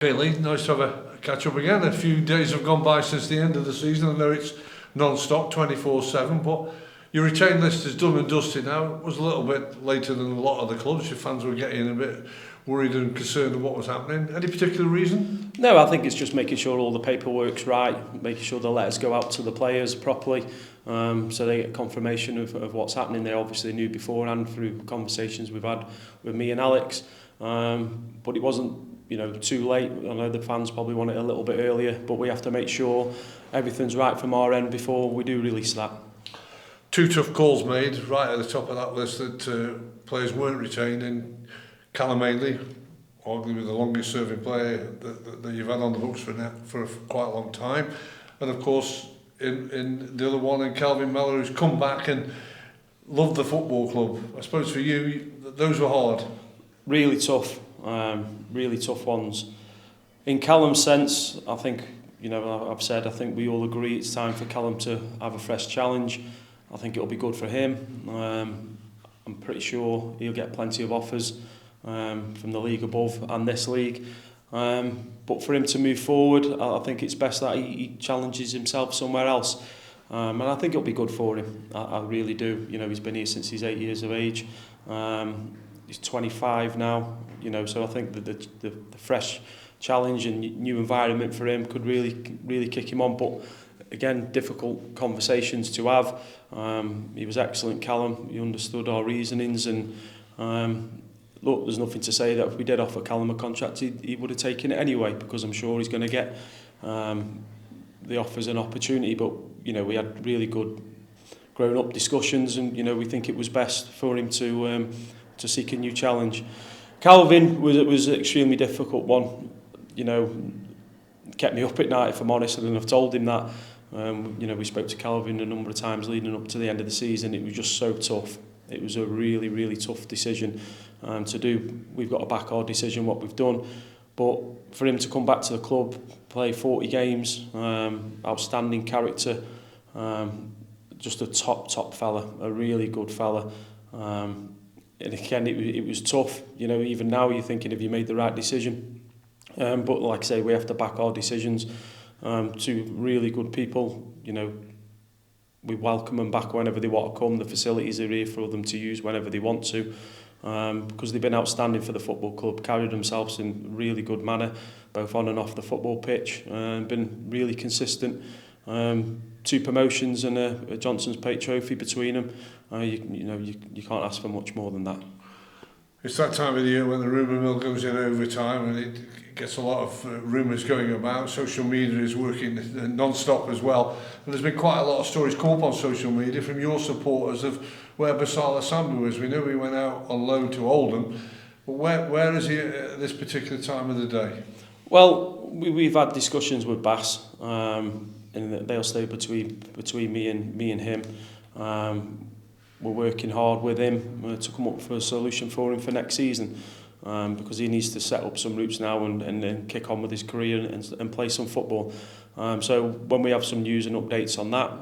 Hey Lee, nice to have a catch up again. A few days have gone by since the end of the season. I know it's non-stop, 24/7, but your retained list is done and dusted now. It was a little bit later than a lot of the clubs. Your fans were getting a bit worried and concerned of what was happening. Any particular reason? No, I think it's just making sure all the paperwork's right, making sure the letters go out to the players properly, so they get confirmation of what's happening. They obviously knew beforehand through conversations we've had with me and Alex, but it wasn't too late. I know the fans probably want it a little bit earlier, but we have to make sure everything's right from our end before we do release that. Two tough calls made right at the top of that list that players weren't retained in. Callum Ainley, arguably the longest serving player that you've had on the books for quite a long time, and of course in the other one, in Calvin Mellor, who's come back and loved the football club. I suppose for you, those were hard. Really tough ones. In Callum's sense, I think, I think we all agree it's time for Callum to have a fresh challenge. I think it'll be good for him. I'm pretty sure he'll get plenty of offers from the league above and this league. But for him to move forward, I think it's best that he challenges himself somewhere else. And I think it'll be good for him. I really do. He's been here since he's 8 years of age. He's 25 now, so I think that the fresh challenge and new environment for him could really kick him on. But again, difficult conversations to have. He was excellent, Callum. He understood our reasonings, and look, there's nothing to say that if we did offer Callum a contract, he would have taken it anyway, because I'm sure he's going to get the offers and opportunity. But we had really good grown-up discussions, and we think it was best for him to seek a new challenge. Calvin was an extremely difficult one. Kept me up at night, if I'm honest, and I've told him that. We spoke to Calvin a number of times leading up to the end of the season. It was just so tough. It was a really, really tough decision to do. We've got to back our decision, what we've done. But for him to come back to the club, play 40 games, outstanding character, just a top fella, a really good fella. And again, it was tough. Even now you're thinking, have you made the right decision? But like I say, we have to back our decisions to really good people. We welcome them back whenever they want to come. The facilities are here for them to use whenever they want to, because they've been outstanding for the football club, carried themselves in a really good manner, both on and off the football pitch, and been really consistent. 2 promotions and a Johnson's Plate trophy between them. You can't ask for much more than that. It's that time of the year when the rumour mill goes in overtime, and it gets a lot of rumours going about. Social media is working non-stop as well, and there's been quite a lot of stories come up on social media from your supporters of where Basala Sambu is. We know he went out on loan to Oldham, but where is he at this particular time of the day? Well, we've had discussions with Bass, and they'll stay between me and him. We're working hard with him to come up with a solution for him for next season, because he needs to set up some roots now and then kick on with his career and play some football. So when we have some news and updates on that,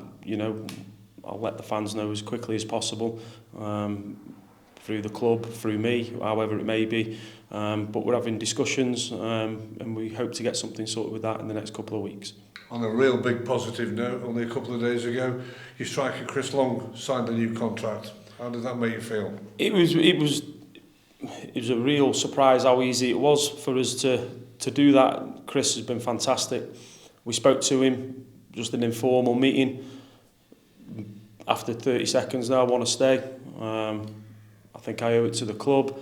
I'll let the fans know as quickly as possible, through the club, through me, however it may be. But we're having discussions, and we hope to get something sorted with that in the next couple of weeks. On a real big positive note, only a couple of days ago, your striker Chris Long signed a new contract. How did that make you feel? It was a real surprise how easy it was for us to do that. Chris has been fantastic. We spoke to him, just an informal meeting. After 30 seconds now, I want to stay. I think I owe it to the club.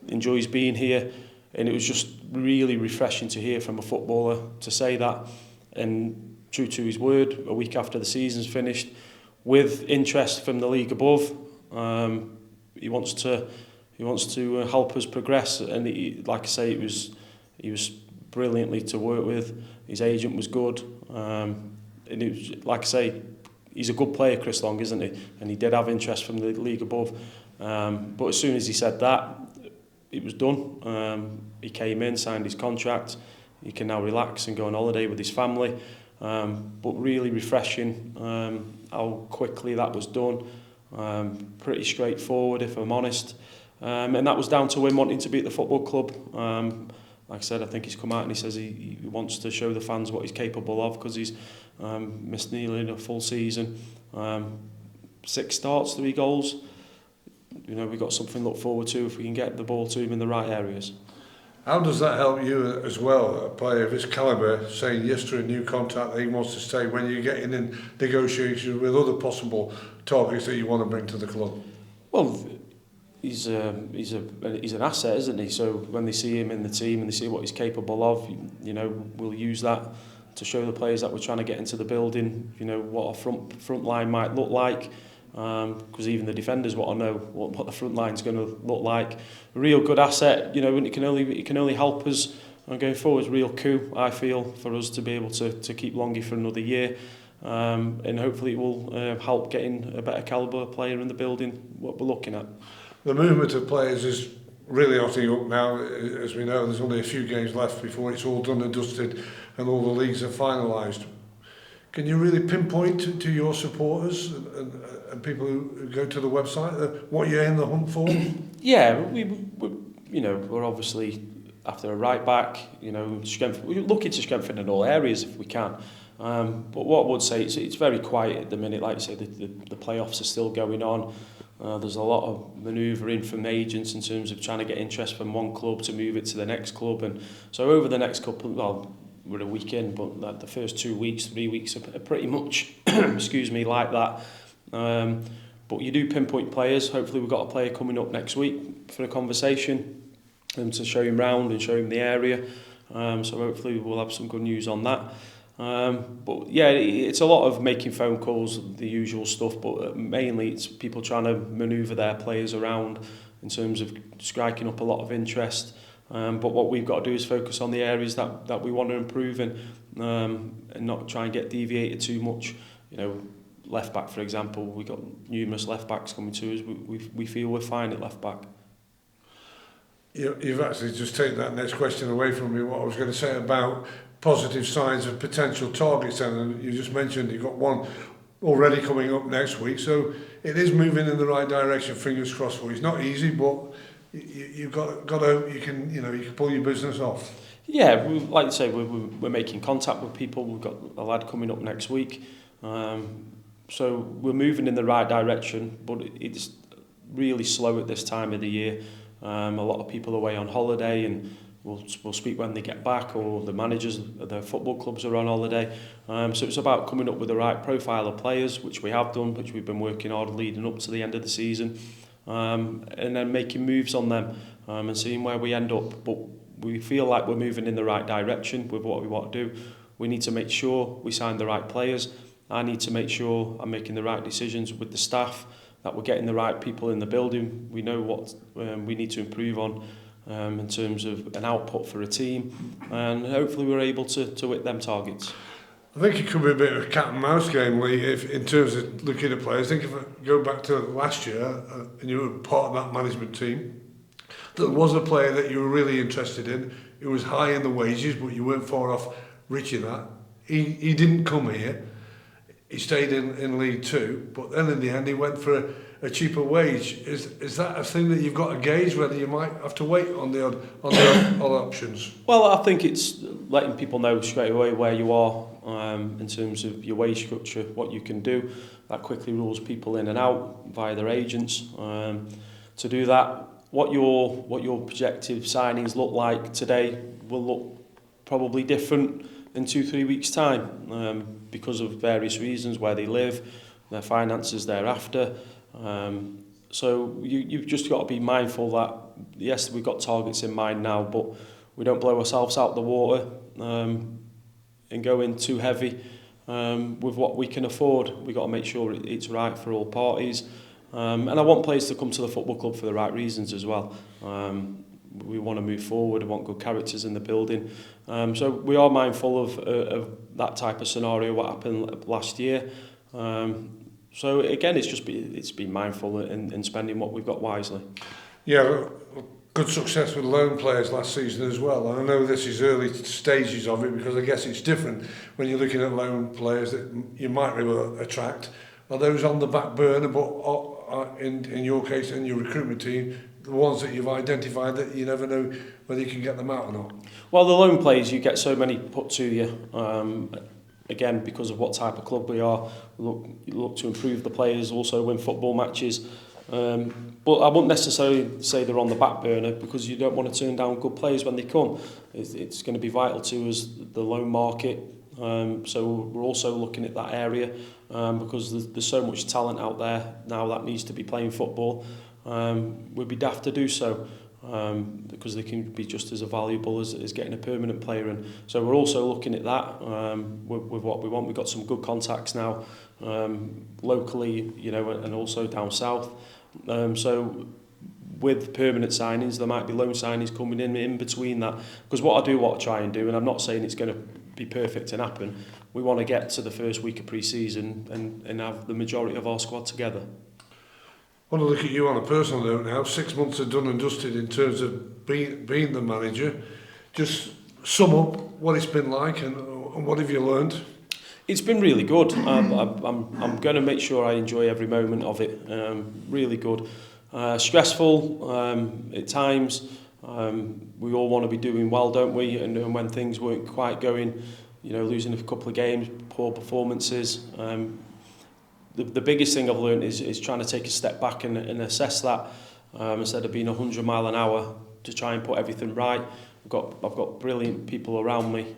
Enjoys being here. And it was just really refreshing to hear from a footballer to say that, and true to his word, a week after the season's finished, with interest from the league above. He wants to help us progress, and like I say, he was brilliantly to work with. His agent was good, and it was, like I say, he's a good player, Chris Long, isn't he? And he did have interest from the league above. But as soon as he said that, it was done. He came in, signed his contract. He can now relax and go on holiday with his family. But really refreshing how quickly that was done. Pretty straightforward, if I'm honest. And that was down to him wanting to be at the football club. Like I said, I think he's come out and he says he wants to show the fans what he's capable of, because he's missed nearly a full season. 6 starts, 3 goals. You know, we've got something to look forward to if we can get the ball to him in the right areas. How does that help you as well, a player of his calibre, saying yes to a new contract that he wants to stay, when you're getting in negotiations with other possible targets that you want to bring to the club? Well, he's an asset, isn't he? So when they see him in the team and they see what he's capable of, you know, we'll use that to show the players that we're trying to get into the building, you know, what a front line might look like. Because even the defenders want to know what the front line's going to look like. A real good asset, you know, and it can only help us going forward. It's a real coup, I feel, for us to be able to keep Longy for another year, and hopefully it will help getting a better calibre player in the building. What we're looking at. The movement of players is really hotting up now. As we know, there's only a few games left before it's all done and dusted and all the leagues are finalised. Can you really pinpoint to your supporters and people who go to the website what you're in the hunt for? Yeah, we're obviously after a right back. You know, we're looking to strengthen in all areas if we can. But what I would say, it's very quiet at the minute. Like I say, the playoffs are still going on. There's a lot of manoeuvring from agents in terms of trying to get interest from one club to move it to the next club, and so over the next we're a week in, but like the first 2 weeks, 3 weeks are pretty much, like that. But you do pinpoint players. Hopefully we've got a player coming up next week for a conversation and to show him round and show him the area. So hopefully we'll have some good news on that. But yeah, it's a lot of making phone calls, the usual stuff, but mainly it's people trying to manoeuvre their players around in terms of striking up a lot of interest. But what we've got to do is focus on the areas that we want to improve in, and not try and get deviated too much. You know, left back, for example, we've got numerous left backs coming to us. We feel we're fine at left back. You've actually just taken that next question away from me, what I was going to say about positive signs of potential targets, and you just mentioned you've got one already coming up next week, so it is moving in the right direction. Fingers crossed for you. It's not easy, but you've got to you can pull your business off. Yeah, like I say, we're making contact with people. We've got a lad coming up next week, so we're moving in the right direction, but it's really slow at this time of the year. A lot of people away on holiday, and we'll speak when they get back, or the managers of the football clubs are on holiday. So it's about coming up with the right profile of players, which we have done, which we've been working hard leading up to the end of the season, and then making moves on them, and seeing where we end up. But we feel like we're moving in the right direction with what we want to do. We need to make sure we sign the right players. I need to make sure I'm making the right decisions with the staff, that we're getting the right people in the building. We know what we need to improve on in terms of an output for a team, and hopefully we're able to hit them targets. I think it could be a bit of a cat and mouse game, Lee, if in terms of looking at players. I think if I go back to last year, and you were part of that management team, there was a player that you were really interested in. It was high in the wages, but you weren't far off reaching that. He didn't come here. He stayed in League Two, but then in the end he went for a cheaper wage. Is that a thing that you've got to gauge, whether you might have to wait on the other options? Well, I think it's letting people know straight away where you are in terms of your wage structure, what you can do. That quickly rules people in and out via their agents. To do that, what your projected signings look like today will look probably different in 2-3 weeks' time, because of various reasons, where they live, their finances thereafter. So you've just got to be mindful that, yes, we've got targets in mind now, but we don't blow ourselves out the water and go in too heavy with what we can afford. We've got to make sure it's right for all parties. And I want players to come to the football club for the right reasons as well. We want to move forward. I want good characters in the building. So we are mindful of that type of scenario, what happened last year. So again, it's been mindful in spending what we've got wisely. Yeah, good success with loan players last season as well. And I know this is early stages of it, because I guess it's different when you're looking at loan players that you might be able to attract. Are those on the back burner, but in your case, in your recruitment team, the ones that you've identified that you never know whether you can get them out or not? Well, the loan players, you get so many put to you. Again, because of what type of club we are, we look to improve the players, also win football matches. But I wouldn't necessarily say they're on the back burner, because you don't want to turn down good players when they come. It's going to be vital to us, the loan market. So we're also looking at that area, because there's so much talent out there now that needs to be playing football. We'd be daft to do so, because they can be just as valuable as getting a permanent player in. So we're also looking at that with what we want. We've got some good contacts now, locally, you know, and also down south. So with permanent signings, there might be loan signings coming in between that. Because what I try and do, and I'm not saying it's going to be perfect and happen, we want to get to the first week of pre-season and have the majority of our squad together. I want to look at you on a personal note now. 6 months are done and dusted in terms of being the manager. Just sum up what it's been like and what have you learned? It's been really good. I'm going to make sure I enjoy every moment of it. Really good. Stressful at times. We all want to be doing well, don't we? And when things weren't quite going, you know, losing a couple of games, poor performances. The biggest thing I've learned is trying to take a step back and assess that, instead of being 100 mile an hour to try and put everything right. I've got brilliant people around me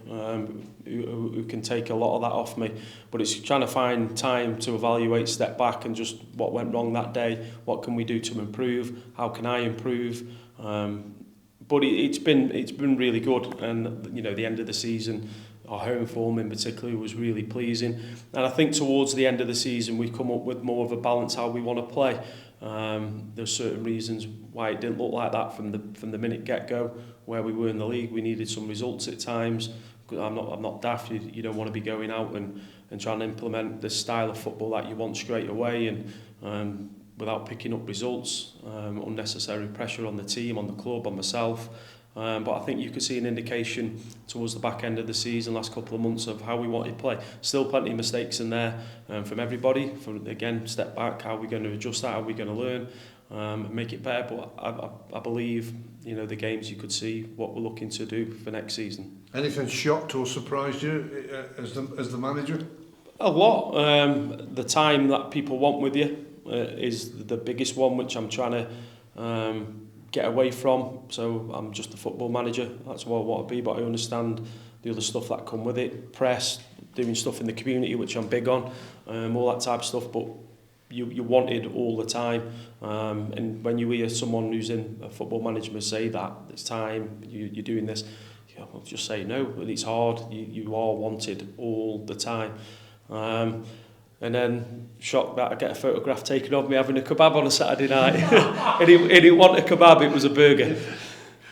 who can take a lot of that off me, but it's trying to find time to evaluate, step back, and just what went wrong that day. What can we do to improve? How can I improve? But it's been really good, and you know, the end of the season, our home form in particular was really pleasing, and I think towards the end of the season we come up with more of a balance how we want to play. There's certain reasons why it didn't look like that from the minute get-go where we were in the league. We needed some results at times. I'm not daft. You don't want to be going out and trying to implement the style of football that you want straight away and without picking up results. Unnecessary pressure on the team, on the club, on myself. But I think you could see an indication towards the back end of the season, last couple of months, of how we wanted to play. Still plenty of mistakes in there from everybody. Again, step back, how are we going to adjust that, how are we going to learn, make it better. But I believe, you know, the games you could see what we're looking to do for next season. Anything shocked or surprised you as the manager? A lot. The time that people want with you is the biggest one, which I'm trying to get away from. So I'm just a football manager, that's what I want to be, but I understand the other stuff that come with it, press, doing stuff in the community, which I'm big on, all that type of stuff, but you want it all the time, and when you hear someone who's in a football management say that it's time, you're doing this, I'll just say no, but it's hard, you are wanted all the time. And then shocked that I get a photograph taken of me having a kebab on a Saturday night. and he didn't want a kebab, it was a burger.